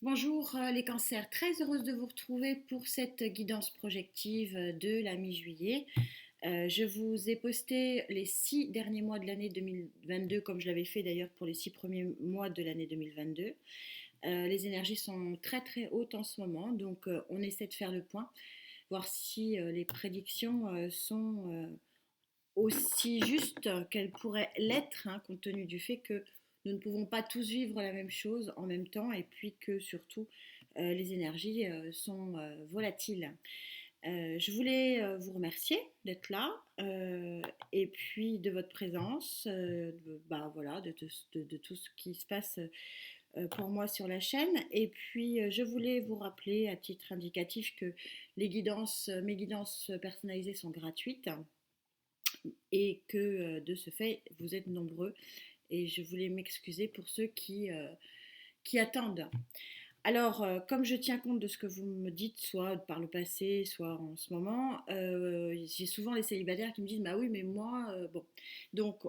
Bonjour les cancers, très heureuse de vous retrouver pour cette guidance projective de la mi-juillet. Je vous ai posté les 6 derniers mois de l'année 2022, comme je l'avais fait d'ailleurs pour les 6 premiers mois de l'année 2022. Les énergies sont très très hautes en ce moment, donc on essaie de faire le point, voir si les prédictions sont aussi justes qu'elles pourraient l'être, hein, compte tenu du fait que nous ne pouvons pas tous vivre la même chose en même temps et puis que surtout les énergies sont volatiles. Je voulais vous remercier d'être là et puis de votre présence, voilà, de tout ce qui se passe pour moi sur la chaîne. Et puis je voulais vous rappeler à titre indicatif que mes guidances personnalisées sont gratuites et que de ce fait vous êtes nombreux et je voulais m'excuser pour ceux qui attendent. Alors, comme je tiens compte de ce que vous me dites, soit par le passé, soit en ce moment, j'ai souvent les célibataires qui me disent bah oui, mais moi, bon. Donc,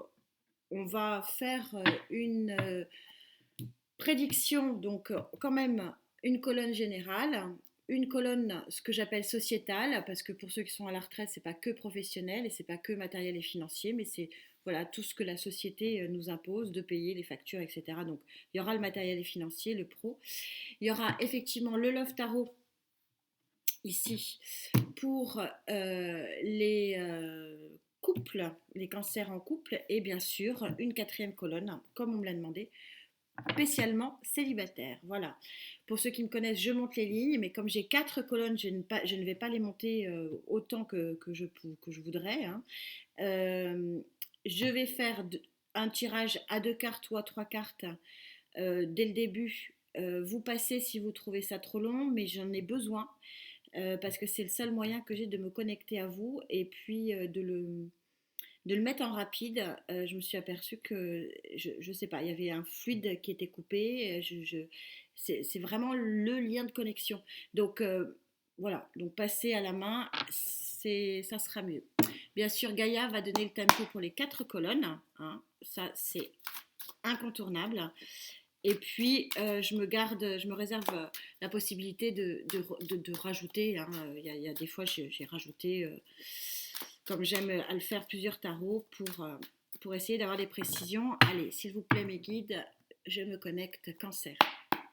on va faire une prédiction, donc quand même une colonne générale, une colonne ce que j'appelle sociétale, parce que pour ceux qui sont à la retraite, c'est pas que professionnel et c'est pas que matériel et financier, mais c'est voilà tout ce que la société nous impose de payer, les factures, etc. Donc il y aura le matériel et financier, le pro. Il y aura effectivement le Love Tarot ici pour les couples, les cancers en couple, et bien sûr une quatrième colonne, comme on me l'a demandé, spécialement célibataire. Voilà. Pour ceux qui me connaissent, je monte les lignes, mais comme j'ai 4 colonnes, je ne vais pas les monter autant que je voudrais, hein. Euh, je vais faire un tirage à 2 cartes ou à 3 cartes dès le début. Vous passez si vous trouvez ça trop long, mais j'en ai besoin parce que c'est le seul moyen que j'ai de me connecter à vous et puis de le mettre en rapide. Je me suis aperçue que, je sais pas, il y avait un fluide qui était coupé. C'est vraiment le lien de connexion. Donc voilà, donc passer à la main, ça sera mieux. Bien sûr, Gaïa va donner le tempo pour les 4 colonnes, hein, ça c'est incontournable. Et puis, je me réserve la possibilité de rajouter, hein. Il y a des fois, j'ai rajouté, comme j'aime à le faire, plusieurs tarots pour essayer d'avoir des précisions. Allez, s'il vous plaît, mes guides, je me connecte. Cancer,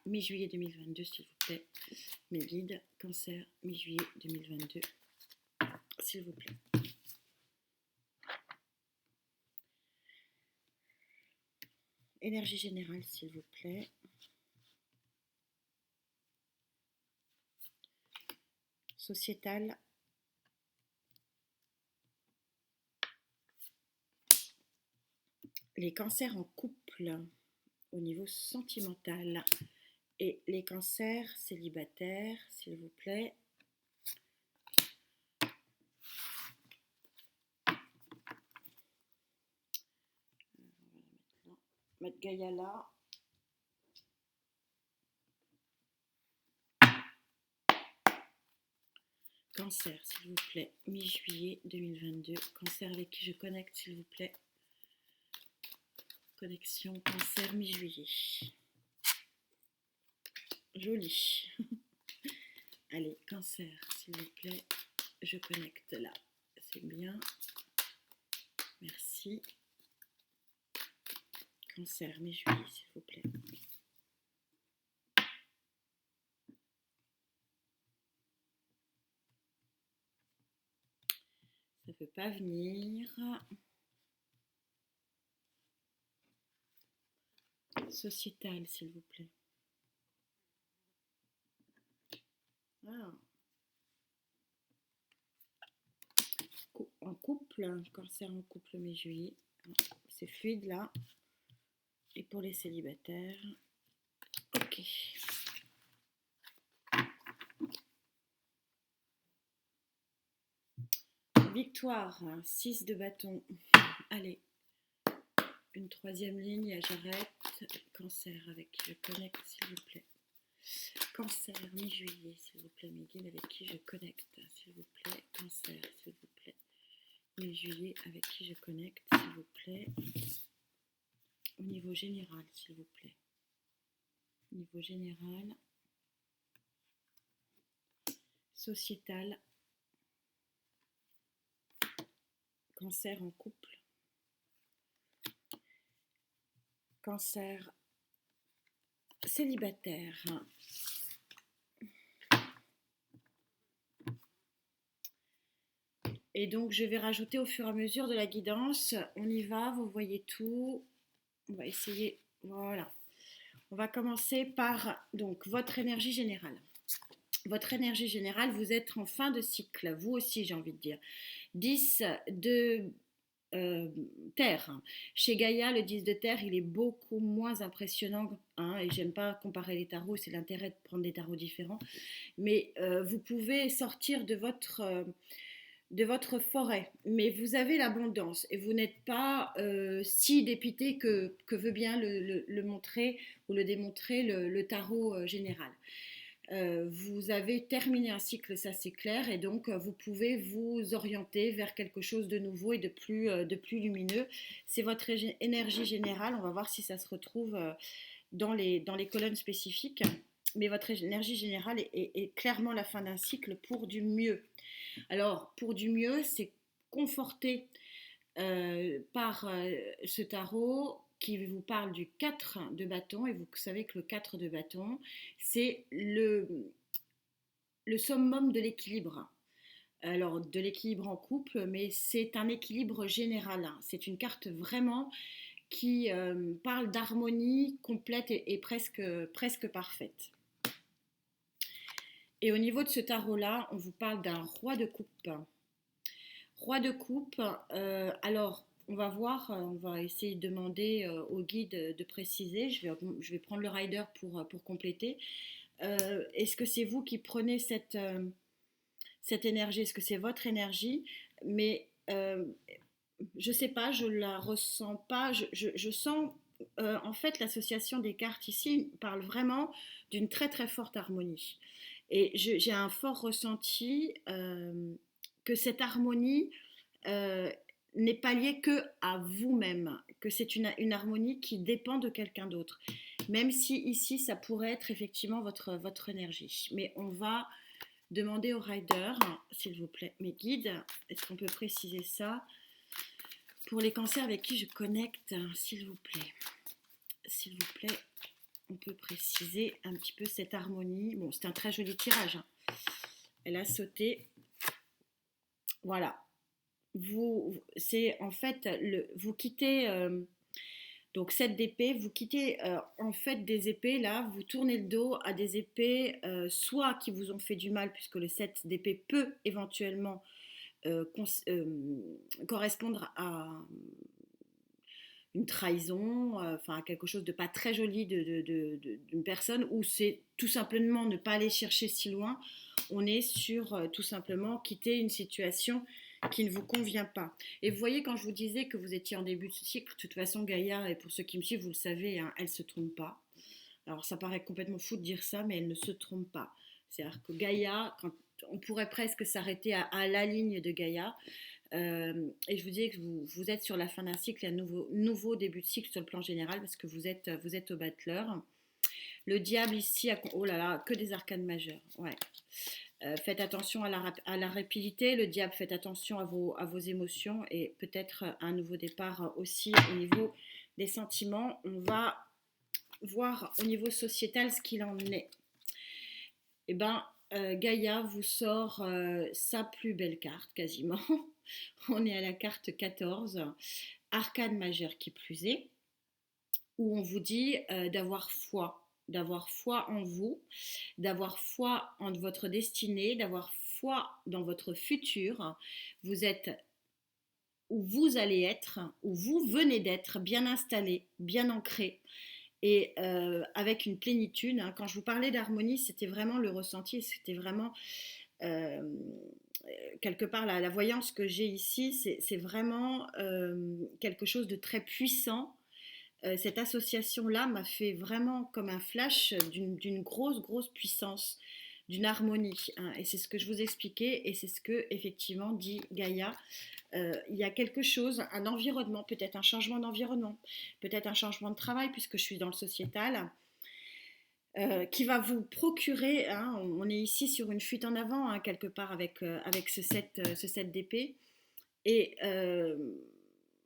mi-juillet 2022, s'il vous plaît. Mes guides, cancer, mi-juillet 2022, s'il vous plaît. Énergie générale, s'il vous plaît. Sociétale. Les cancers en couple au niveau sentimental et les cancers célibataires, s'il vous plaît. On va mettre Gaïa là. Cancer, s'il vous plaît, mi-juillet 2022. Cancer avec qui je connecte, s'il vous plaît. Connexion cancer mi-juillet. Joli. Allez, cancer, s'il vous plaît. Je connecte là. C'est bien. Merci. Cancer, mi-juillet, s'il vous plaît. Ça ne peut pas venir. Sociétal, s'il vous plaît. Ah. En couple, cancer en couple mi-juillet. C'est fluide là. Et pour les célibataires, ok. Victoire, 6 de bâton. Allez, une troisième ligne, j'arrête. Cancer avec qui je connecte, s'il vous plaît. Cancer, mi-juillet, s'il vous plaît, Miguel, avec qui je connecte, s'il vous plaît. Cancer, s'il vous plaît. Mi-juillet, avec qui je connecte, s'il vous plaît. Au niveau général, s'il vous plaît. Au niveau général, sociétal, cancer en couple, cancer célibataire. Et donc, je vais rajouter au fur et à mesure de la guidance. On y va, vous voyez tout. On va essayer, voilà. On va commencer par donc votre énergie générale. Votre énergie générale, vous êtes en fin de cycle, vous aussi j'ai envie de dire. 10 de terre. Chez Gaïa, le 10 de terre, il est beaucoup moins impressionnant. Hein, et j'aime pas comparer les tarots, c'est l'intérêt de prendre des tarots différents. Mais vous pouvez sortir de votre forêt, mais vous avez l'abondance et vous n'êtes pas si dépité que veut bien le montrer ou le démontrer le tarot général. Vous avez terminé un cycle, ça c'est clair, et donc vous pouvez vous orienter vers quelque chose de nouveau et de plus lumineux. C'est votre énergie générale, on va voir si ça se retrouve dans les colonnes spécifiques, mais votre énergie générale est clairement la fin d'un cycle pour du mieux. Alors, pour du mieux, c'est conforté par ce tarot qui vous parle du 4 de bâton, et vous savez que le 4 de bâton, c'est le summum de l'équilibre. Alors, de l'équilibre en couple, mais c'est un équilibre général. Hein. C'est une carte vraiment qui parle d'harmonie complète et presque parfaite. Et au niveau de ce tarot-là, on vous parle d'un roi de coupe. Roi de coupe, alors on va voir, on va essayer de demander au guide de préciser, je vais prendre le rider pour compléter. Est-ce que c'est vous qui prenez cette énergie? Est-ce que c'est votre énergie? Mais je ne sais pas, je ne la ressens pas, je sens en fait l'association des cartes ici parle vraiment d'une très très forte harmonie. Et j'ai un fort ressenti que cette harmonie euh, n'est pas liée que à vous-même, que c'est une harmonie qui dépend de quelqu'un d'autre. Même si ici, ça pourrait être effectivement votre énergie. Mais on va demander au rider, s'il vous plaît, mes guides, est-ce qu'on peut préciser ça pour les cancers avec qui je connecte, s'il vous plaît. S'il vous plaît, on peut préciser un petit peu cette harmonie. Bon, c'est un très joli tirage. Hein. Elle a sauté. Voilà. C'est en fait, vous quittez, donc 7 d'épée, vous quittez en fait des épées, là, vous tournez le dos à des épées, soit qui vous ont fait du mal, puisque le 7 d'épée peut éventuellement correspondre à une trahison, enfin quelque chose de pas très joli d'une personne, ou c'est tout simplement ne pas aller chercher si loin. On est sur tout simplement quitter une situation qui ne vous convient pas. Et vous voyez, quand je vous disais que vous étiez en début de cycle, de toute façon, Gaïa, et pour ceux qui me suivent, vous le savez, hein, elle ne se trompe pas. Alors ça paraît complètement fou de dire ça, mais elle ne se trompe pas. C'est-à-dire que Gaïa, on pourrait presque s'arrêter à la ligne de Gaïa. Et je vous dis que vous êtes sur la fin d'un cycle, un nouveau début de cycle sur le plan général, parce que vous êtes au battleur. Le diable ici, oh là là, que des arcanes majeures. Ouais. Faites attention à la rapidité, le diable, faites attention à vos émotions, et peut-être un nouveau départ aussi au niveau des sentiments. On va voir au niveau sociétal ce qu'il en est. Eh bien, Gaïa vous sort sa plus belle carte, quasiment. On est à la carte 14, arcane majeure qui plus est, où on vous dit d'avoir foi en vous, d'avoir foi en votre destinée, d'avoir foi dans votre futur. Vous êtes où vous allez être, où vous venez d'être, bien installé, bien ancré, et avec une plénitude. Hein. Quand je vous parlais d'harmonie, c'était vraiment le ressenti, c'était vraiment euh, quelque part la voyance que j'ai ici, c'est vraiment quelque chose de très puissant. Cette association-là m'a fait vraiment comme un flash d'une grosse puissance, d'une harmonie. Hein. Et c'est ce que je vous expliquais, et c'est ce que effectivement dit Gaïa. Il y a quelque chose, un environnement, peut-être un changement d'environnement, peut-être un changement de travail, puisque je suis dans le sociétal. qui va vous procurer, hein, on est ici sur une fuite en avant, hein, quelque part avec ce 7 d'épée, et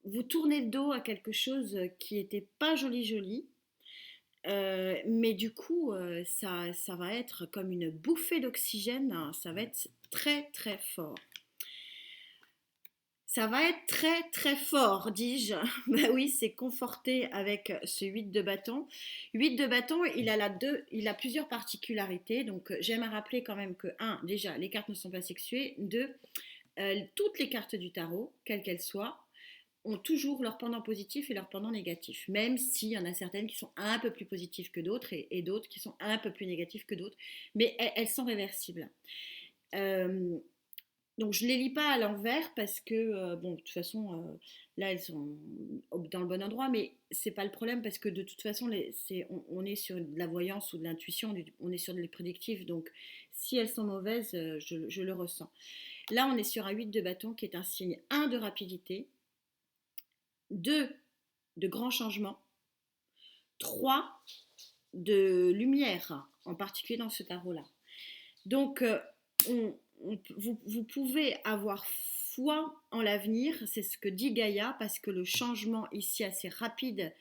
vous tournez le dos à quelque chose qui n'était pas joli joli, mais du coup, ça va être comme une bouffée d'oxygène, hein, ça va être très très fort. Ça va être très très fort, dis-je. Bah oui, c'est conforté avec ce 8 de bâton. 8 de bâton, il a plusieurs particularités. Donc j'aime à rappeler quand même que, un, déjà, les cartes ne sont pas sexuées. Deux, toutes les cartes du tarot, quelles qu'elles soient, ont toujours leur pendant positif et leur pendant négatif. Même s'il y en a certaines qui sont un peu plus positives que d'autres et d'autres qui sont un peu plus négatives que d'autres. Mais elles sont réversibles. Euh, donc je ne les lis pas à l'envers parce que, bon, de toute façon, là, elles sont dans le bon endroit, mais c'est pas le problème parce que de toute façon, on est sur de la voyance ou de l'intuition, on est sur des prédictifs, donc si elles sont mauvaises, je le ressens. Là, on est sur un 8 de bâton qui est un signe, un, de rapidité, 2, de grands changements, 3, de lumière, en particulier dans ce tarot-là. Donc, vous pouvez avoir foi en l'avenir, c'est ce que dit Gaïa, parce que le changement ici assez rapide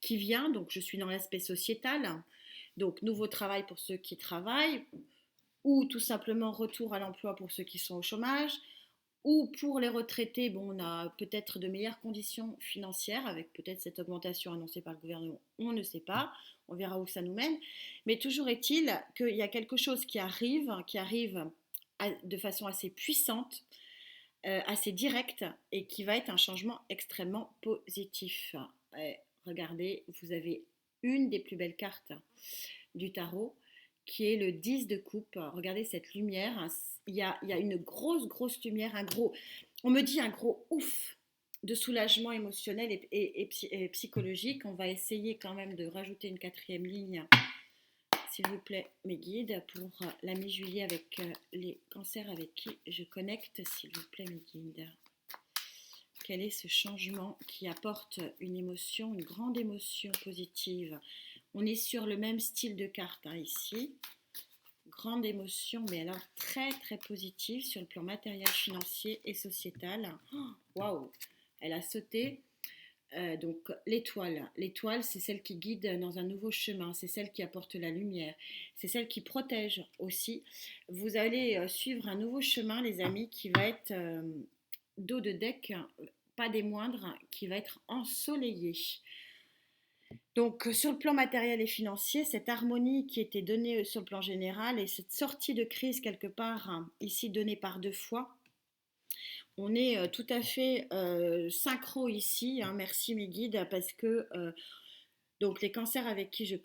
qui vient, donc je suis dans l'aspect sociétal, donc nouveau travail pour ceux qui travaillent, ou tout simplement retour à l'emploi pour ceux qui sont au chômage, ou pour les retraités, bon, on a peut-être de meilleures conditions financières avec peut-être cette augmentation annoncée par le gouvernement, on ne sait pas, on verra où ça nous mène. Mais toujours est-il qu'il y a quelque chose qui arrive de façon assez puissante, assez directe, et qui va être un changement extrêmement positif. Et regardez, vous avez une des plus belles cartes du tarot, qui est le 10 de coupe. Regardez cette lumière, hein. Il y a une grosse, grosse lumière, on me dit un gros ouf de soulagement émotionnel et psychologique. On va essayer quand même de rajouter une quatrième ligne, s'il vous plaît, mes guides, pour la mi-juillet avec les cancers avec qui je connecte, s'il vous plaît, mes guides. Quel est ce changement qui apporte une émotion, une grande émotion positive? On est sur le même style de carte, hein, ici. Grande émotion, mais alors très très positive sur le plan matériel, financier et sociétal. Waouh, wow, elle a sauté. Donc l'étoile, c'est celle qui guide dans un nouveau chemin, c'est celle qui apporte la lumière, c'est celle qui protège aussi. Vous allez suivre un nouveau chemin, les amis, qui va être dos de deck, pas des moindres, qui va être ensoleillé. Donc sur le plan matériel et financier, cette harmonie qui était donnée sur le plan général et cette sortie de crise quelque part, hein, ici donnée par deux fois, on est tout à fait synchro ici, hein, merci mes guides, parce que donc les cancers avec qui je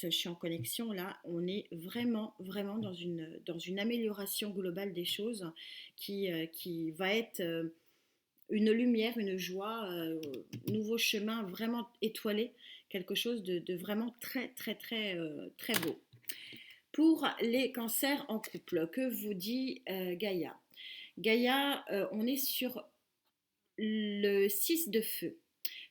suis en connexion là, on est vraiment, vraiment dans une amélioration globale des choses qui va être une lumière, une joie, nouveau chemin vraiment étoilé, quelque chose de vraiment très, très, très, très beau. Pour les cancers en couple, que vous dit Gaïa? Gaïa, on est sur le 6 de feu.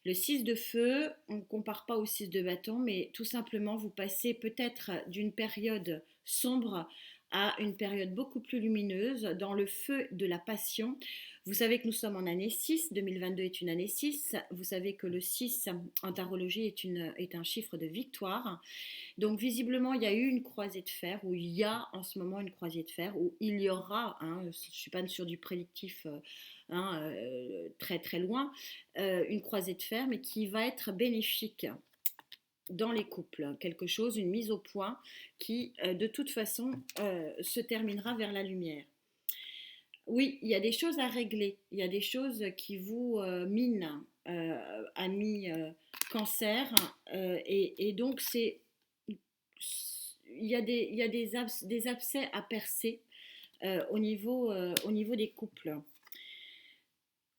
Le 6 de feu, on ne compare pas au 6 de bâton, mais tout simplement, vous passez peut-être d'une période sombre à une période beaucoup plus lumineuse, dans le feu de la passion. Vous savez que nous sommes en année 6, 2022 est une année 6. Vous savez que le 6 en tarologie est un chiffre de victoire. Donc visiblement, il y a eu une croisée de fer, ou il y a en ce moment une croisée de fer, ou il y aura, hein, je ne suis pas sur du prédictif hein, très très loin, une croisée de fer, mais qui va être bénéfique dans les couples, quelque chose, une mise au point qui de toute façon se terminera vers la lumière. Oui, il y a des choses à régler, il y a des choses qui vous minent, amis cancer, et donc il y a des abcès à percer au niveau des couples.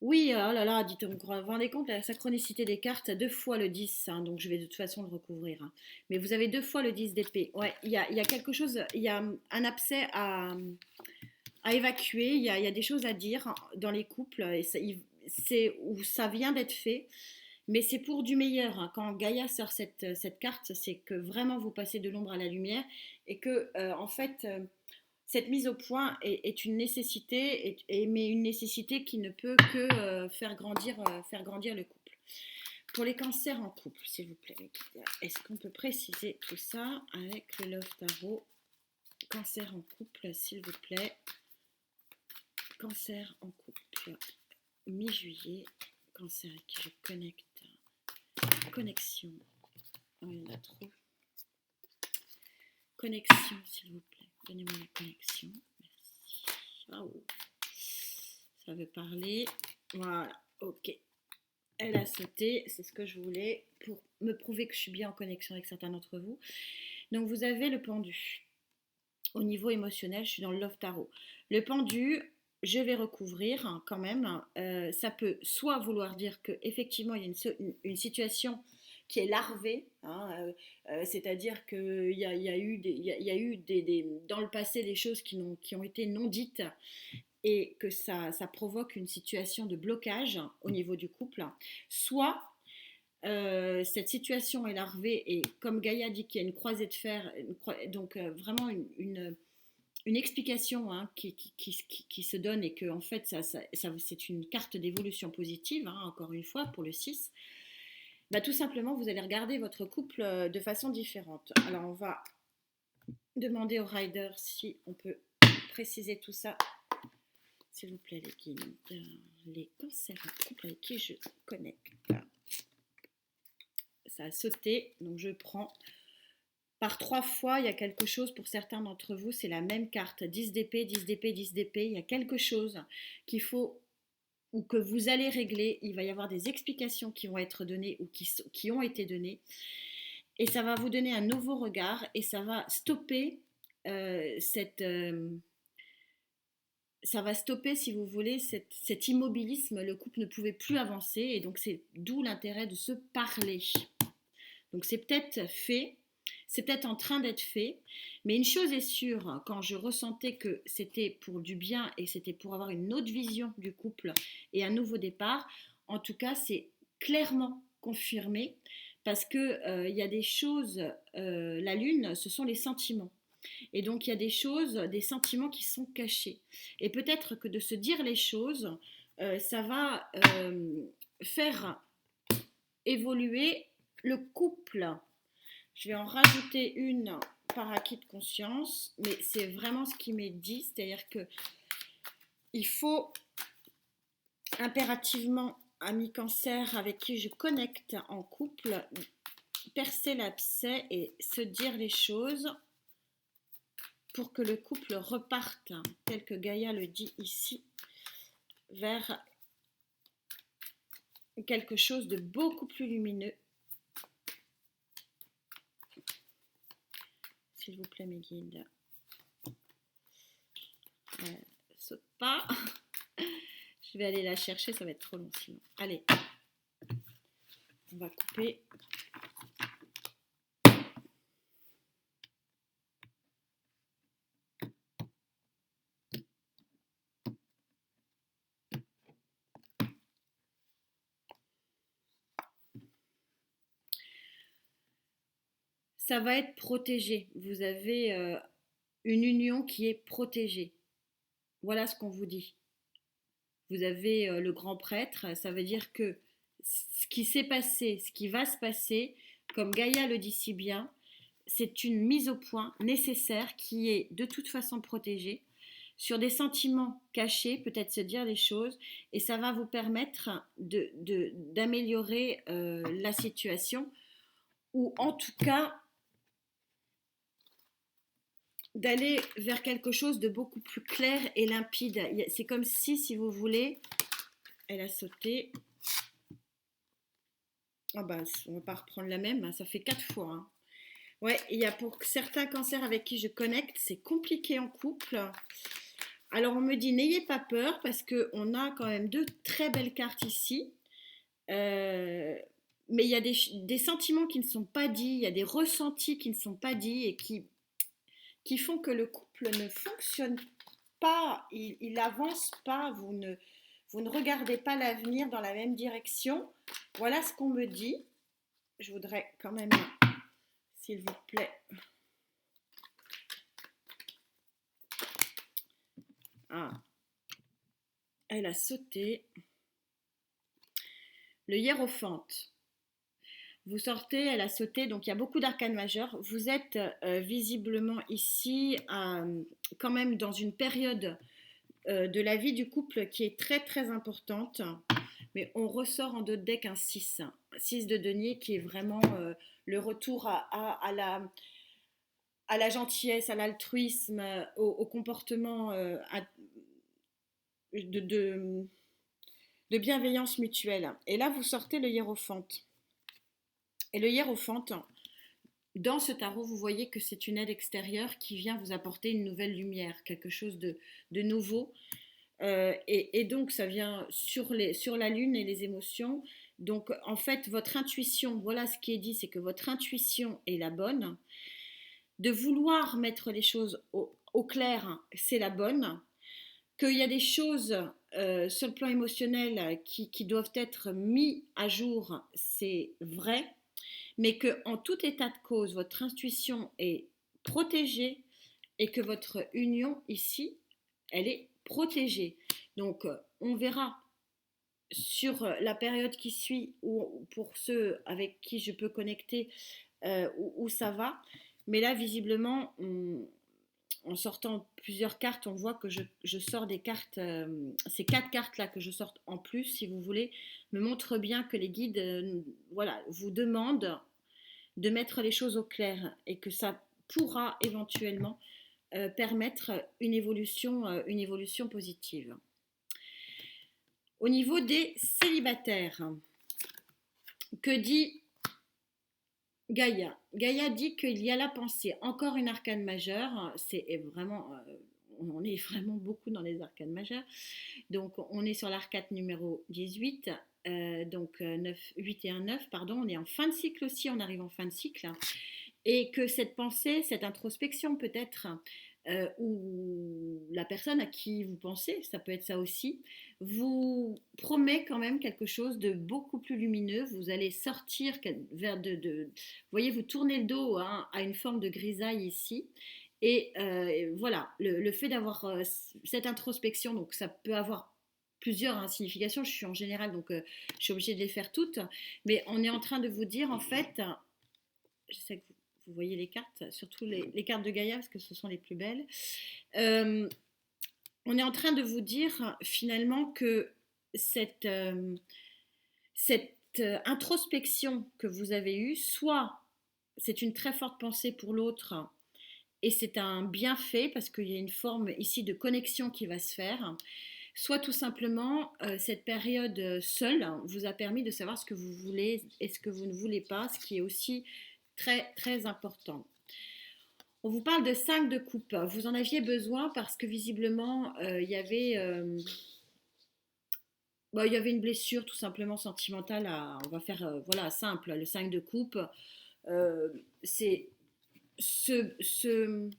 Oui, oh là là, dites-moi, vous vous rendez compte, la synchronicité des cartes, deux fois le 10, hein, donc je vais de toute façon le recouvrir, hein. Mais vous avez deux fois le 10 d'épée. Ouais, il y a quelque chose, il y a un abcès à évacuer, il y a des choses à dire dans les couples, et c'est où ça vient d'être fait. Mais c'est pour du meilleur, hein. Quand Gaïa sort cette carte, c'est que vraiment vous passez de l'ombre à la lumière et que, en fait, cette mise au point est une nécessité, mais une nécessité qui ne peut que faire grandir le couple. Pour les cancers en couple, s'il vous plaît, est-ce qu'on peut préciser tout ça avec le Love Tarot? Cancer en couple, s'il vous plaît. Cancer en couple, mi-juillet. Cancer avec qui je connecte. Connexion. Oh, il y en a trop. Connexion, s'il vous plaît. Donnez-moi la connexion. Merci. Oh. Ça veut parler. Voilà, ok. Elle a sauté, c'est ce que je voulais pour me prouver que je suis bien en connexion avec certains d'entre vous. Donc vous avez le pendu. Au niveau émotionnel, je suis dans le Love Tarot. Le pendu, je vais recouvrir quand même. Ça peut soit vouloir dire qu'effectivement, il y a une situation qui est larvée, hein, c'est-à-dire qu'il y a eu, dans le passé des choses qui ont été non dites et que ça provoque une situation de blocage au niveau du couple. Soit cette situation est larvée et comme Gaïa dit qu'il y a une croisée de fer, donc vraiment une explication, hein, qui se donne et que en fait c'est une carte d'évolution positive, hein, encore une fois pour le 6. Bah, tout simplement vous allez regarder votre couple de façon différente. Alors on va demander au rider si on peut préciser tout ça, s'il vous plaît, les guides, les cancers en couple avec qui je connecte. Ça a sauté, donc je prends. Par 3 fois, il y a quelque chose pour certains d'entre vous, c'est la même carte, 10 d'épée, 10 d'épée, 10 d'épée. Il y a quelque chose qu'il faut ou que vous allez régler. Il va y avoir des explications qui vont être données ou qui ont été données. Et ça va vous donner un nouveau regard et ça va stopper ça va stopper, si vous voulez, cet immobilisme. Le couple ne pouvait plus avancer et donc c'est d'où l'intérêt de se parler. Donc c'est peut-être fait, c'est peut-être en train d'être fait, mais une chose est sûre, quand je ressentais que c'était pour du bien et c'était pour avoir une autre vision du couple et un nouveau départ, en tout cas c'est clairement confirmé parce que il y a des choses, la lune, ce sont les sentiments. Et donc il y a des choses, des sentiments qui sont cachés. Et peut-être que de se dire les choses, ça va faire évoluer le couple. Je vais en rajouter une par acquis de conscience, mais c'est vraiment ce qui m'est dit, c'est-à-dire que il faut impérativement, ami cancer avec qui je connecte en couple, percer l'abcès et se dire les choses pour que le couple reparte, tel que Gaïa le dit ici, vers quelque chose de beaucoup plus lumineux. S'il vous plaît, mes guides. Saute pas. Je vais aller la chercher, ça va être trop long sinon. Allez, on va couper. Ça va être protégé. Vous avez une union qui est protégée. Voilà ce qu'on vous dit. Vous avez le grand prêtre, ça veut dire que ce qui s'est passé, ce qui va se passer, comme Gaïa le dit si bien, c'est une mise au point nécessaire qui est de toute façon protégée sur des sentiments cachés, peut-être se dire des choses, et ça va vous permettre d'améliorer la situation, ou en tout cas d'aller vers quelque chose de beaucoup plus clair et limpide. C'est comme si vous voulez, elle a sauté. Ah bah, on va pas reprendre la même, ça fait 4 fois. Hein. Ouais, il y a pour certains cancers avec qui je connecte, c'est compliqué en couple. Alors on me dit n'ayez pas peur parce qu'on a quand même 2 très belles cartes ici. Mais il y a des sentiments qui ne sont pas dits, il y a des ressentis qui ne sont pas dits et qui font que le couple ne fonctionne pas, il n'avance pas, vous ne regardez pas l'avenir dans la même direction. Voilà ce qu'on me dit. Je voudrais quand même, s'il vous plaît. Ah, elle a sauté. Le hiérophante. Vous sortez, elle a sauté, donc il y a beaucoup d'arcanes majeurs. Vous êtes visiblement ici quand même dans une période de la vie du couple qui est très très importante. Mais on ressort en dos de deck un 6. 6 de denier qui est vraiment le retour à la gentillesse, à l'altruisme, au comportement de, de, de bienveillance mutuelle. Et là, vous sortez le hiérophante. Et le hiérophante, dans ce tarot, vous voyez que c'est une aide extérieure qui vient vous apporter une nouvelle lumière, quelque chose de nouveau. Et donc, ça vient sur la lune et les émotions. Donc, en fait, votre intuition, voilà ce qui est dit, c'est que votre intuition est la bonne. De vouloir mettre les choses au clair, c'est la bonne. Qu'il y a des choses sur le plan émotionnel qui doivent être mis à jour, c'est vrai. Mais qu'en tout état de cause, votre intuition est protégée et que votre union ici, elle est protégée. Donc, on verra sur la période qui suit, ou pour ceux avec qui je peux connecter, où ça va. Mais là, visiblement, en sortant plusieurs cartes, on voit que je sors des cartes, ces 4 cartes-là que je sors en plus, si vous voulez, me montrent bien que les guides voilà, vous demandent de mettre les choses au clair et que ça pourra éventuellement permettre une évolution positive. Au niveau des célibataires, que dit Gaïa? Gaïa dit qu'il y a la pensée, encore une arcane majeure, c'est vraiment, on est vraiment beaucoup dans les arcanes majeures, donc on est sur l'arcade numéro 18, donc 9, 8 et 1, 9, pardon, on est en fin de cycle aussi, on arrive en fin de cycle, et que cette pensée, cette introspection peut-être, ou la personne à qui vous pensez, ça peut être ça aussi, vous promet quand même quelque chose de beaucoup plus lumineux. Vous allez sortir vers vous voyez, vous tournez le dos hein, à une forme de grisaille ici. Et voilà, le fait d'avoir cette introspection, donc ça peut avoir plusieurs significations. Je suis en général, donc je suis obligée de les faire toutes. Mais on est en train de vous dire, en fait, je sais que vous voyez les cartes, surtout les cartes de Gaïa, parce que ce sont les plus belles. On est en train de vous dire finalement que cette introspection que vous avez eue, soit c'est une très forte pensée pour l'autre et c'est un bienfait parce qu'il y a une forme ici de connexion qui va se faire, soit tout simplement cette période seule vous a permis de savoir ce que vous voulez et ce que vous ne voulez pas, ce qui est aussi très très important. On vous parle de 5 de coupe. Vous en aviez besoin parce que visiblement, il y avait une blessure tout simplement sentimentale. On va faire voilà, simple. Le 5 de coupe, c'est se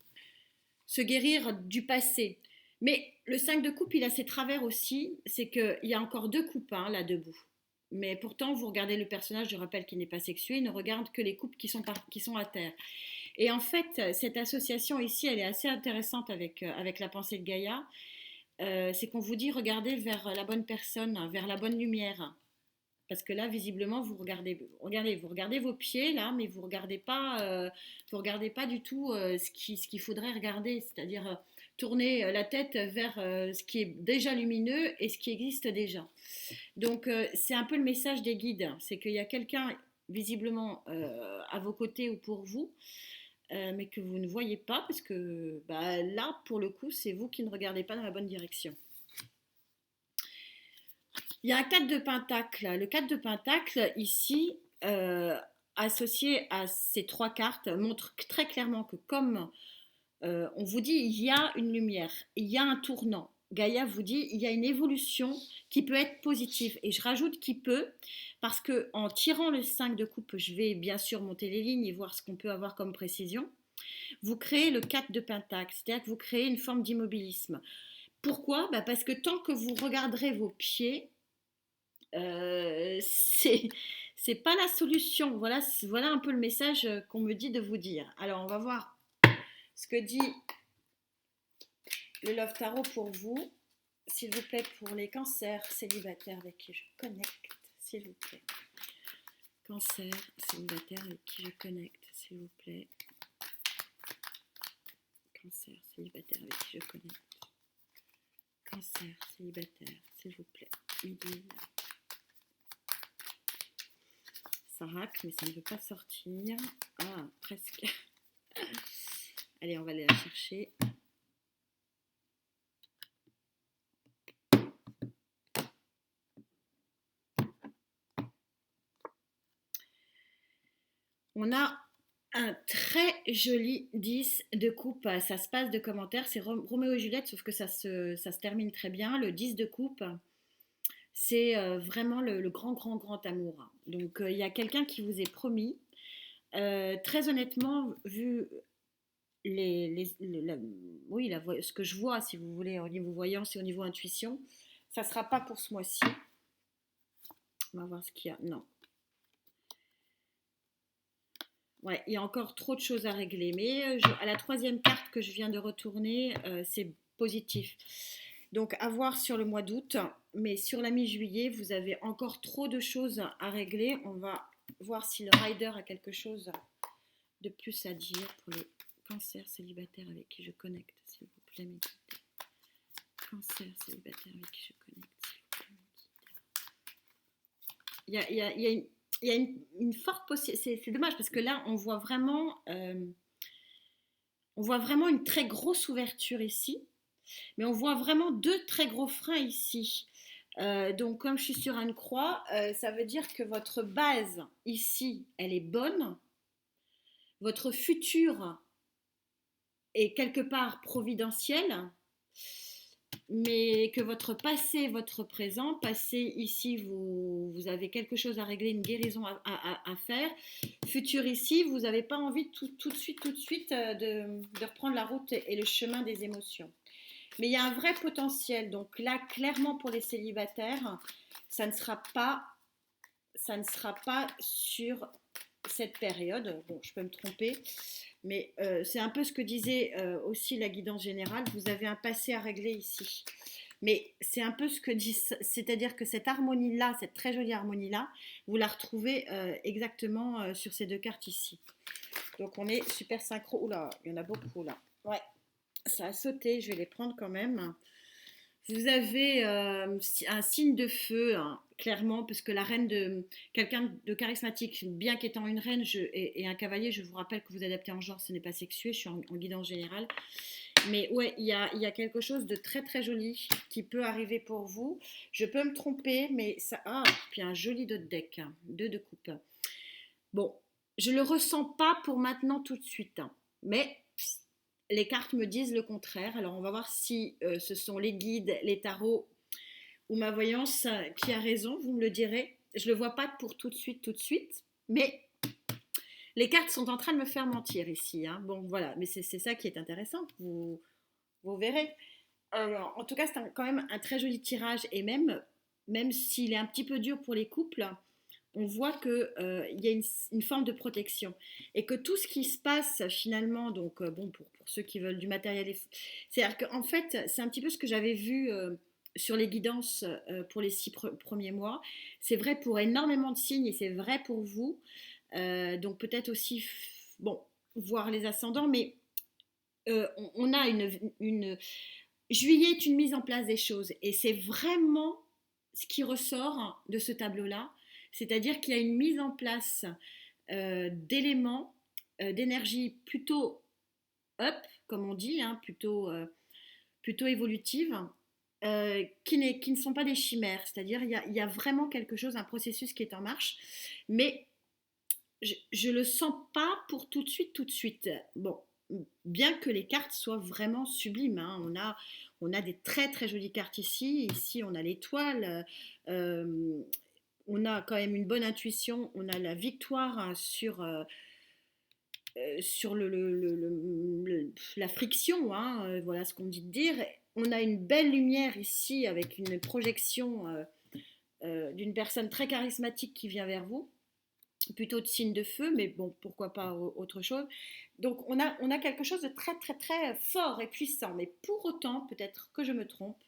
guérir du passé. Mais le 5 de coupe, il a ses travers aussi. C'est qu'il y a encore 2 coupes hein, là debout. Mais pourtant, vous regardez le personnage, je rappelle qu'il n'est pas sexué, il ne regarde que les coupes qui sont à terre. Et en fait, cette association ici, elle est assez intéressante avec la pensée de Gaïa. C'est qu'on vous dit regardez vers la bonne personne, vers la bonne lumière. Parce que là, visiblement, vous regardez vos pieds là, mais vous regardez pas du tout ce qu'il faudrait regarder, c'est-à-dire tourner la tête vers ce qui est déjà lumineux et ce qui existe déjà. Donc, c'est un peu le message des guides, c'est qu'il y a quelqu'un visiblement à vos côtés ou pour vous, mais que vous ne voyez pas parce que bah, là, pour le coup, c'est vous qui ne regardez pas dans la bonne direction. Il y a un 4 de pentacle. Le 4 de pentacle, ici, associé à ces 3 cartes, montre très clairement que comme on vous dit, il y a une lumière, il y a un tournant. Gaïa vous dit, il y a une évolution qui peut être positive. Et je rajoute qui peut, parce que en tirant le 5 de coupe, je vais bien sûr monter les lignes et voir ce qu'on peut avoir comme précision. Vous créez le 4 de pentacle, c'est-à-dire que vous créez une forme d'immobilisme. Pourquoi? Bah, parce que tant que vous regarderez vos pieds, c'est pas la solution. Voilà, voilà un peu le message qu'on me dit de vous dire. Alors, on va voir ce que dit le Love Tarot pour vous. S'il vous plaît, pour les cancers célibataires avec qui je connecte, s'il vous plaît. Cancer célibataire avec qui je connecte, s'il vous plaît. Cancer célibataire avec qui je connecte. Cancer célibataire, s'il vous plaît. Idylle. Ça racle, mais ça ne veut pas sortir. Ah, presque. Allez, on va aller la chercher. On a un très joli 10 de coupe. Ça se passe de commentaires. C'est Roméo et Juliette, sauf que ça se termine très bien. Le 10 de coupe, c'est vraiment le grand, grand, grand amour. Donc, il y a quelqu'un qui vous est promis. Très honnêtement, vu oui, ce que je vois, si vous voulez, au niveau voyance et au niveau intuition, ça ne sera pas pour ce mois-ci. On va voir ce qu'il y a. Non. Ouais, il y a encore trop de choses à régler. Mais à la troisième carte que je viens de retourner, c'est positif. Donc, à voir sur le mois d'août. Mais sur la mi-juillet, vous avez encore trop de choses à régler. On va voir si le rider a quelque chose de plus à dire pour les cancers célibataires avec qui je connecte, s'il vous plaît, mes guides. Cancer célibataire avec qui je connecte, s'il vous plaît, mes guides. Il y a une forte possibilité. C'est dommage parce que là, on voit vraiment une très grosse ouverture ici, mais on voit vraiment deux très gros freins ici. Donc, comme je suis sur une croix, ça veut dire que votre base ici, elle est bonne. Votre futur est quelque part providentiel, mais que votre passé, votre présent, passé ici, vous avez quelque chose à régler, une guérison à faire. Futur ici, vous n'avez pas envie tout de suite de reprendre la route et le chemin des émotions. Mais il y a un vrai potentiel. Donc là, clairement pour les célibataires, ça ne sera pas sur cette période. Bon, je peux me tromper, mais c'est un peu ce que disait aussi la guidance générale. Vous avez un passé à régler ici. Mais c'est un peu ce que dit, c'est-à-dire que cette harmonie-là, cette très jolie harmonie-là, vous la retrouvez exactement sur ces deux cartes ici. Donc on est super synchro. Oula, il y en a beaucoup là. Ouais, ça a sauté, je vais les prendre quand même. Vous avez un signe de feu, hein, clairement, parce que la reine de quelqu'un de charismatique, bien qu'étant une reine et un cavalier, je vous rappelle que vous adaptez en genre, ce n'est pas sexué, je suis en guidance générale. Mais ouais, il y a quelque chose de très très joli qui peut arriver pour vous. Je peux me tromper, mais ça. Ah, puis un joli dos de deck, hein, deux de coupe. Bon, je le ressens pas pour maintenant tout de suite, hein, mais les cartes me disent le contraire. Alors on va voir si ce sont les guides, les tarots ou ma voyance qui a raison, vous me le direz. Je ne le vois pas pour tout de suite, mais les cartes sont en train de me faire mentir ici, hein. Bon voilà, mais c'est ça qui est intéressant, vous verrez. Alors, en tout cas, c'est quand même un très joli tirage, et même s'il est un petit peu dur pour les couples, on voit qu'il y a une forme de protection et que tout ce qui se passe finalement, donc bon, pour ceux qui veulent du matériel, c'est-à-dire qu'en fait, c'est un petit peu ce que j'avais vu sur les guidances pour les 6 premiers mois. C'est vrai pour énormément de signes et c'est vrai pour vous. Donc peut-être aussi, bon, voir les ascendants, mais on a Juillet est une mise en place des choses et c'est vraiment ce qui ressort de ce tableau-là, c'est-à-dire qu'il y a une mise en place d'éléments, d'énergie plutôt up, comme on dit, hein, plutôt évolutive, qui ne sont pas des chimères, c'est-à-dire il y a vraiment quelque chose, un processus qui est en marche, mais je le sens pas pour tout de suite. Bon, bien que les cartes soient vraiment sublimes, hein. On a des très très jolies cartes ici. Ici, on a l'étoile. On a quand même une bonne intuition. On a la victoire, hein, sur la friction, hein, voilà ce qu'on me dit de dire. On a une belle lumière ici avec une projection d'une personne très charismatique qui vient vers vous, plutôt de signe de feu, mais bon, pourquoi pas autre chose. Donc on a quelque chose de très très très fort et puissant, mais pour autant, peut-être que je me trompe,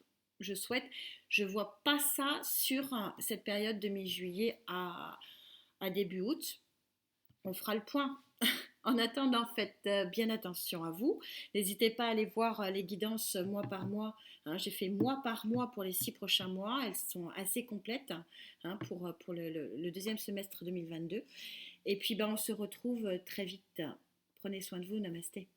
je souhaite, je vois pas ça sur cette période de mi-juillet à début août. On fera le point. En attendant, faites bien attention à vous. N'hésitez pas à aller voir les guidances mois par mois, hein. J'ai fait mois par mois pour les 6 prochains mois. Elles sont assez complètes, hein, pour le deuxième semestre 2022. Et puis, ben, on se retrouve très vite. Prenez soin de vous. Namasté.